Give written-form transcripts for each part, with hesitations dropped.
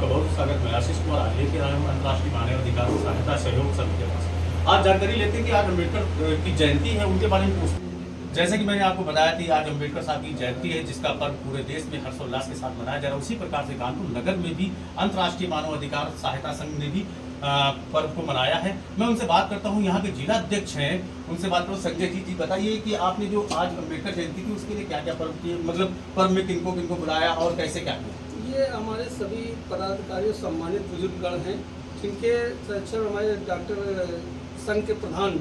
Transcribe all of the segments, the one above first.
आपका बहुत स्वागत। मैं आशीष कुमार आज लेके आया हूँ अंतर्राष्ट्रीय मानवाधिकार सहायता सहयोग संघ के पास। आज जानकारी लेते हैं कि आज अम्बेडकर की जयंती है, उनके बारे में पूछते। जैसे कि मैंने आपको बताया थी, आज अम्बेडकर साहब की जयंती है, जिसका पर्व पूरे देश में हर्षोल्लास के साथ मनाया जा रहा है। उसी प्रकार से कानपुर नगर में भी अंतर्राष्ट्रीय मानवाधिकार सहायता संघ ने भी पर्व को मनाया है। मैं उनसे बात करता हूँ, यहाँ के जिला अध्यक्ष हैं, उनसे बात करो। संजय जी बताइए कि आपने जो आज अम्बेडकर जयंती थी उसके लिए क्या क्या पर्व किए, मतलब पर्व में किनको किनको बुलाया और कैसे क्या किया? ये हमारे सभी पदाधिकारी सम्मानित बुजुर्गगण हैं, जिनके संरक्षण हमारे डॉक्टर संघ के प्रधान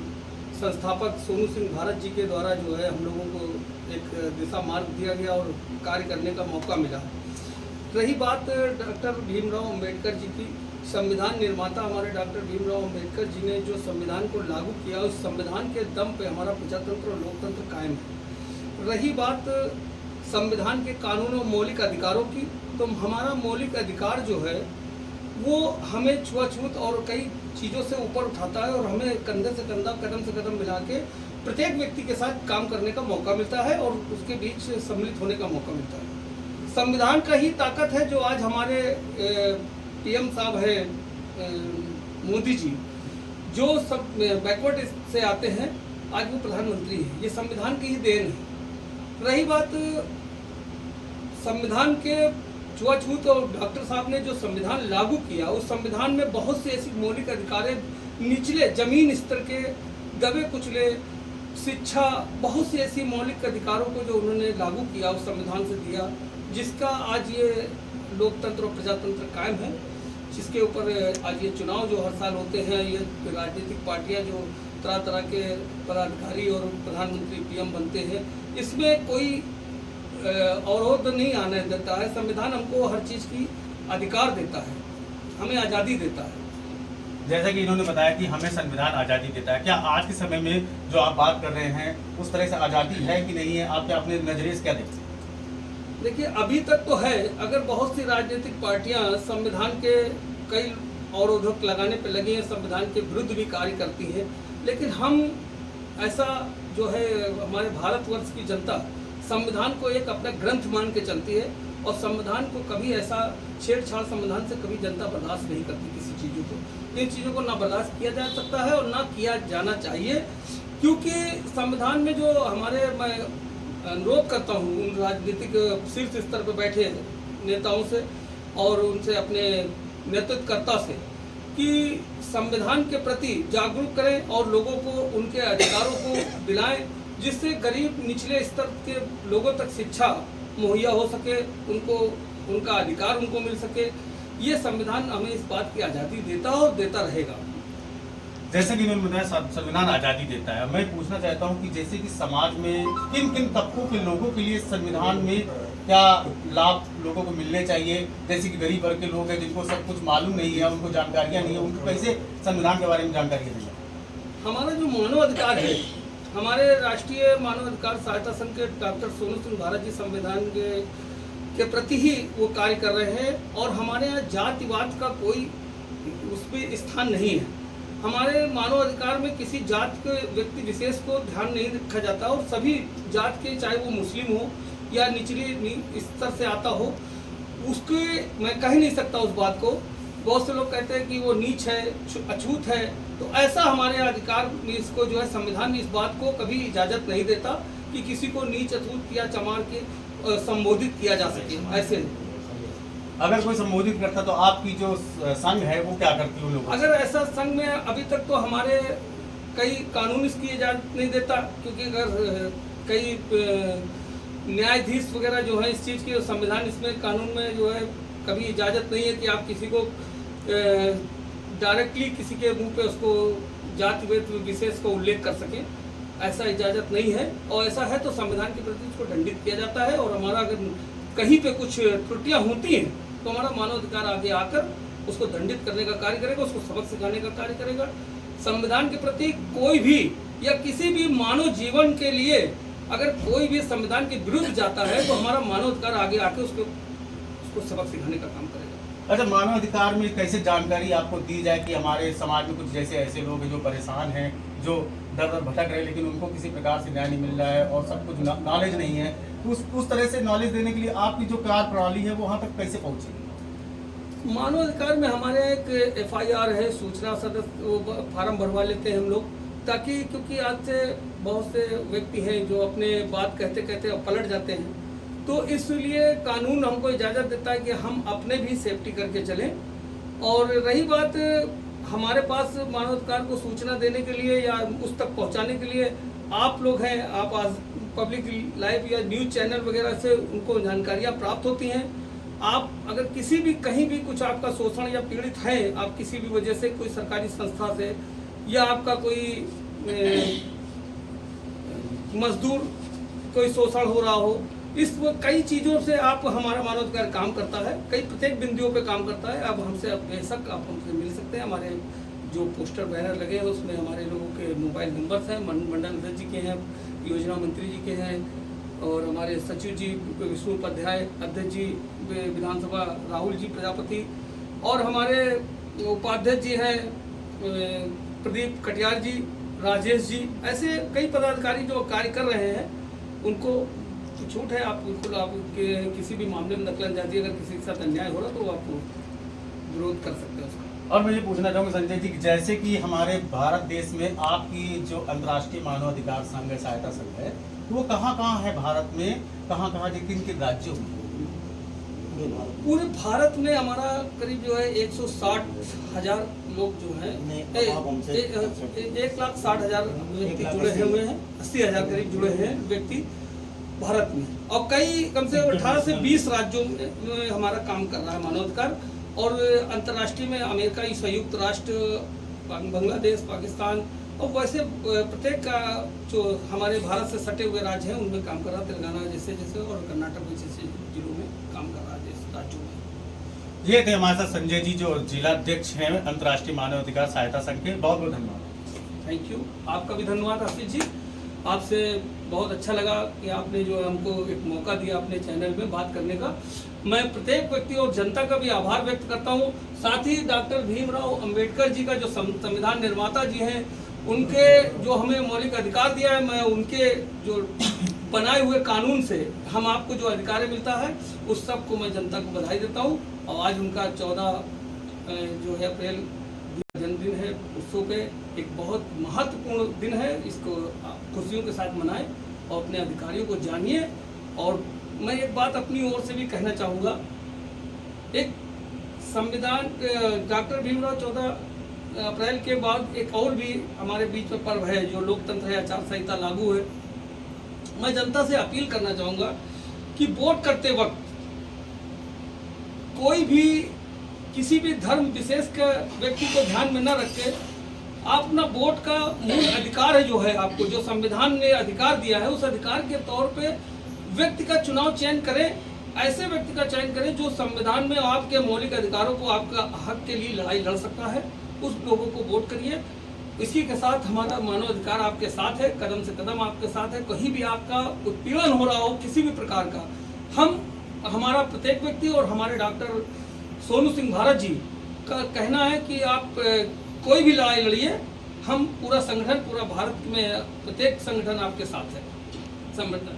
संस्थापक सोनू सिंह भारत जी के द्वारा जो है हम लोगों को एक दिशा मार्ग दिया गया और कार्य करने का मौका मिला। रही बात डॉक्टर भीमराव अंबेडकर जी की, संविधान निर्माता हमारे डॉक्टर भीमराव अंबेडकर जी ने जो संविधान को लागू किया, उस संविधान के दम पे हमारा प्रजातंत्र और लोकतंत्र कायम है। रही बात संविधान के कानून और मौलिक अधिकारों की, तो हमारा मौलिक अधिकार जो है वो हमें छुआछूत और कई चीज़ों से ऊपर उठाता है और हमें कंधे से कंधा, कदम से कदम मिला के प्रत्येक व्यक्ति के साथ काम करने का मौका मिलता है और उसके बीच सम्मिलित होने का मौका मिलता है। संविधान का ही ताकत है जो आज हमारे पीएम साहब है मोदी जी, जो सब बैकवर्ड से आते हैं, आज वो प्रधानमंत्री हैं। ये संविधान की ही देन है। रही बात संविधान के छुआछूत, और डॉक्टर साहब ने जो संविधान लागू किया, उस संविधान में बहुत सी ऐसी मौलिक अधिकारें निचले जमीन स्तर के दबे कुचले, शिक्षा, बहुत सी ऐसी मौलिक अधिकारों को जो उन्होंने लागू किया उस संविधान से दिया, जिसका आज ये लोकतंत्र और प्रजातंत्र कायम है। जिसके ऊपर आज ये चुनाव जो हर साल होते हैं, ये राजनीतिक पार्टियां जो तरह तरह के पदाधिकारी और प्रधानमंत्री पीएम बनते हैं, इसमें कोई अवरोध नहीं आने देता है। संविधान हमको हर चीज़ की अधिकार देता है, हमें आज़ादी देता है। जैसा कि इन्होंने बताया कि हमें संविधान आज़ादी देता है, क्या आज के समय में जो आप बात कर रहे हैं उस तरह से आज़ादी है कि नहीं है? आप क्या अपने नजरिए से क्या देखते हैं? देखिए, अभी तक तो है। अगर बहुत सी राजनीतिक पार्टियां संविधान के कई अवरोधक लगाने पर लगी हैं, संविधान के विरुद्ध भी कार्य करती हैं, लेकिन हम ऐसा जो है, हमारे भारतवर्ष की जनता संविधान को एक अपना ग्रंथ मान के चलती है और संविधान को कभी ऐसा छेड़छाड़ संविधान से कभी जनता बर्दाश्त नहीं करती। किसी चीज़ों को, इन चीज़ों को ना बर्दाश्त किया जा सकता है और ना किया जाना चाहिए, क्योंकि संविधान में जो हमारे, मैं अनुरोध करता हूँ उन राजनीतिक शीर्ष स्तर पर बैठे नेताओं से और उनसे, अपने नेतृत्वकर्ता से, कि संविधान के प्रति जागरूक करें और लोगों को उनके अधिकारों को दिलाएं, जिससे गरीब निचले स्तर के लोगों तक शिक्षा मुहैया हो सके, उनको उनका अधिकार उनको मिल सके। ये संविधान हमें इस बात की आज़ादी देता है और देता रहेगा। जैसे कि इन्होंने बताया संविधान आज़ादी देता है, मैं पूछना चाहता हूं कि जैसे कि समाज में किन किन तबकों के लोगों के लिए संविधान में क्या लाभ लोगों को मिलने चाहिए? जैसे कि गरीब वर्ग के लोग हैं जिनको सब कुछ मालूम नहीं है, उनको जानकारियाँ नहीं है, उनको कैसे संविधान के बारे में जानकारी देनी है? हमारा जो मानवाधिकार है, हमारे राष्ट्रीय मानवाधिकार सहायता संघ के डॉक्टर सोनू सिंह भारत जी संविधान के प्रति ही वो कार्य कर रहे हैं और हमारे यहाँ जातिवाद का कोई उसमें स्थान नहीं है। हमारे मानवाधिकार में किसी जात के व्यक्ति विशेष को ध्यान नहीं रखा जाता और सभी जात के, चाहे वो मुस्लिम हो या निचले स्तर से आता हो, उसके मैं कह नहीं सकता उस बात को। बहुत से लोग कहते हैं कि वो नीच है, अछूत है, तो ऐसा हमारे अधिकार इसको जो है, संविधान इस बात को कभी इजाज़त नहीं देता कि किसी को नीच, अछूत या चमार के संबोधित किया जा सके। ऐसे अगर कोई संबोधित करता तो आपकी जो संघ है वो क्या करती है? लोग अगर ऐसा संघ में अभी तक तो हमारे कई कानून इसकी इजाज़त नहीं देता, क्योंकि अगर कई न्यायाधीश वगैरह जो है इस चीज़ की, संविधान इसमें कानून में जो है कभी इजाज़त नहीं है कि आप किसी को डायरेक्टली किसी के मुंह पे उसको जाति विशेष को उल्लेख कर सकें, ऐसा इजाज़त नहीं है। और ऐसा है तो संविधान के प्रति उसको दंडित किया जाता है और हमारा अगर कहीं पे कुछ त्रुटियां होती हैं तो हमारा मानवाधिकार आगे आकर उसको दंडित करने का कार्य करेगा, उसको सबक सिखाने का कार्य करेगा। संविधान के प्रति कोई भी या किसी भी मानव जीवन के लिए अगर कोई भी संविधान के विरुद्ध जाता है तो हमारा मानवाधिकार आगे आके उसको सबक सिखाने का काम करेगा। अच्छा, मानवाधिकार में कैसे जानकारी आपको दी जाए कि हमारे समाज में कुछ जैसे ऐसे लोग हैं जो परेशान हैं, जो दर दर भटक रहे, लेकिन उनको किसी प्रकार से न्याय नहीं मिल रहा है और सब कुछ नॉलेज नहीं है, तो उस तरह से नॉलेज देने के लिए आपकी जो कार्य प्रणाली है वो वहाँ तक कैसे पहुँचेगी? मानवाधिकार में हमारे यहाँ एक FIR है, सूचना सदस्य वो फार्म भरवा लेते हैं हम लोग, ताकि क्योंकि आज से बहुत से व्यक्ति हैं जो अपने बात कहते कहते पलट जाते हैं, तो इसलिए कानून हमको इजाज़त देता है कि हम अपने भी सेफ्टी करके चलें। और रही बात हमारे पास मानवाधिकार को सूचना देने के लिए या उस तक पहुंचाने के लिए आप लोग हैं, आप आज पब्लिक लाइव या न्यूज़ चैनल वगैरह से उनको जानकारियाँ प्राप्त होती हैं। आप अगर किसी भी कहीं भी कुछ आपका शोषण या पीड़ित है, आप किसी भी वजह से कोई सरकारी संस्था से या आपका कोई मजदूर कोई शोषण हो रहा हो, इस कई चीज़ों से आप हमारा मानवाधिकार काम करता है, कई प्रत्येक बिंदुओं पे काम करता है। अब हमसे बेशक आप हमसे मिल सकते हैं। हमारे जो पोस्टर बैनर लगे हैं उसमें हमारे लोगों के मोबाइल नंबर्स हैं, मंडल अध्यक्ष जी के हैं, योजना मंत्री जी के हैं, और हमारे सचिव जी विष्णु उपाध्याय, अध्यक्ष जी विधानसभा राहुल जी प्रजापति, और हमारे उपाध्यक्ष जी हैं प्रदीप कटियार जी, राजेश जी, ऐसे कई पदाधिकारी जो कार्य कर रहे हैं। उनको छूट है, आप बिल्कुल आप किसी भी मामले में दखलंदाजी अगर किसी के साथ अन्याय हो रहा तो आप विरोध कर सकते हैं। और मैं ये पूछना चाहूँगा संजय जी, जैसे कि हमारे भारत देश में आपकी जो अंतर्राष्ट्रीय मानवाधिकार संघ सहायता संघ है, तो वो कहाँ है भारत में, कहाँ किन किन राज्यों में? पूरे भारत में हमारा करीब जो है 160,000 लोग जो हैं, 1,60,000 व्यक्ति जुड़े हुए हैं, 80,000 करीब जुड़े हैं व्यक्ति भारत में, और कई कम से कम 18 से 20 राज्यों में हमारा काम कर रहा है मानवाधिकार। और अंतर्राष्ट्रीय में अमेरिका, संयुक्त राष्ट्र, बांग्लादेश, पाकिस्तान, और वैसे प्रत्येक का जो हमारे भारत से सटे हुए राज्य हैं उनमें काम कर रहा है, तेलंगाना जैसे और कर्नाटक जैसे जिलों में काम कर रहा है राज्यों में। ये थे हमारे साथ संजय जी जो जिला अध्यक्ष हैं अंतर्राष्ट्रीय मानवाधिकार सहायता संघ के। बहुत बहुत धन्यवाद। थैंक यू, आपका भी धन्यवाद आशीष जी। आपसे बहुत अच्छा लगा कि आपने जो हमको एक मौका दिया अपने चैनल में बात करने का। मैं प्रत्येक व्यक्ति और जनता का भी आभार व्यक्त करता हूँ। साथ ही डॉक्टर भीमराव अंबेडकर जी का जो संविधान निर्माता जी हैं, उनके जो हमें मौलिक अधिकार दिया है, मैं उनके जो बनाए हुए कानून से हम आपको जो अधिकार मिलता है उस सब को मैं जनता को बधाई देता हूँ। और आज उनका 14 जो है अप्रैल जन्मदिन है, उत्सव पे एक बहुत महत्वपूर्ण दिन है। इसको खुशियों के साथ मनाएं और अपने अधिकारियों को जानिए। और मैं एक बात अपनी ओर से भी कहना चाहूँगा, एक संविधान डॉक्टर भीमराव 14 अप्रैल के बाद एक और भी हमारे बीच में पर्व है जो लोकतंत्र है, आचार संहिता लागू है। मैं जनता से अपील करना चाहूँगा कि वोट करते वक्त कोई भी किसी भी धर्म विशेष के व्यक्ति को ध्यान में न रख के आप अपना वोट का मूल अधिकार है जो है, आपको जो संविधान ने अधिकार दिया है, उस अधिकार के तौर पे व्यक्ति का चुनाव चयन करें। ऐसे व्यक्ति का चयन करें जो संविधान में आपके मौलिक अधिकारों को, आपका हक के लिए लड़ाई लड़ सकता है, उस लोगों को वोट करिए। इसी के साथ हमारा मानवाधिकार आपके साथ है, कदम से कदम आपके साथ है। कहीं भी आपका उत्पीड़न हो रहा हो किसी भी प्रकार का, हमारा प्रत्येक व्यक्ति और हमारे डॉक्टर सोनू सिंह भारत जी का कहना है कि आप कोई भी लड़ाई लड़िए, हम पूरा संगठन, पूरा भारत में प्रत्येक संगठन आपके साथ है। संगठन